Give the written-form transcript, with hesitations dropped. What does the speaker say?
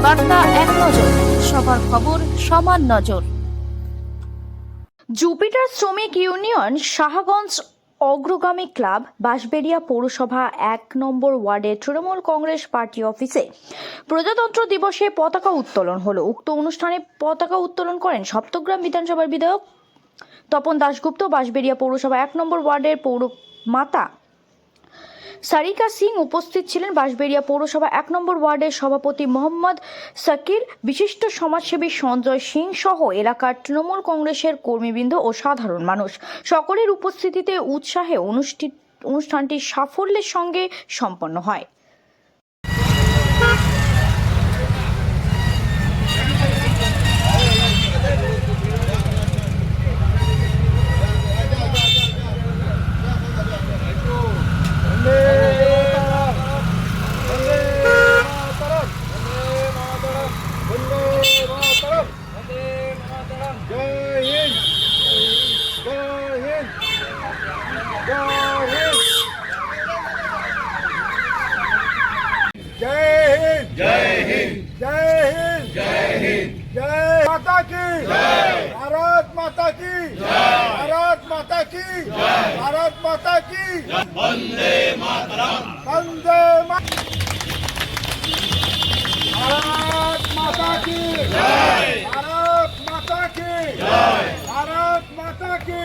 বার্তা এক নজর, সবার খবর সমান নজর। জুপিটার শ্রমিক ইউনিয়ন শাহগঞ্জ অগ্রগামী ক্লাব বাঁশবেড়িয়া পৌরসভা 1 নম্বর ওয়ার্ডের তৃণমূল কংগ্রেস পার্টি অফিসে প্রজাতন্ত্র দিবসে পতাকা উত্তোলন হলো। উক্ত অনুষ্ঠানে পতাকা উত্তোলন করেন সপ্তগ্রাম বিধানসভার বিধায়ক তপন দাশগুপ্ত, বাঁশবেড়িয়া পৌরসভা 1 নম্বর ওয়ার্ডের পৌরমাতা সারিকা সিং উপস্থিত ছিলেন। বাঁশবেড়িয়া পৌরসভা 1 নম্বর ওয়ার্ডের সভাপতি মোহাম্মদ সাকির, বিশিষ্ট সমাজসেবী সঞ্জয় সিং সহ এলাকার তৃণমূল কংগ্রেসের কর্মীবৃন্দ ও সাধারণ মানুষ সকলের উপস্থিতিতে উৎসাহে অনুষ্ঠানটি সাফল্যের সঙ্গে সম্পন্ন হয়। माता की भारत माता की भारत माता की भारत माता की वंदे मातरम वंदे भारत माता की भारत माता की भारत माता की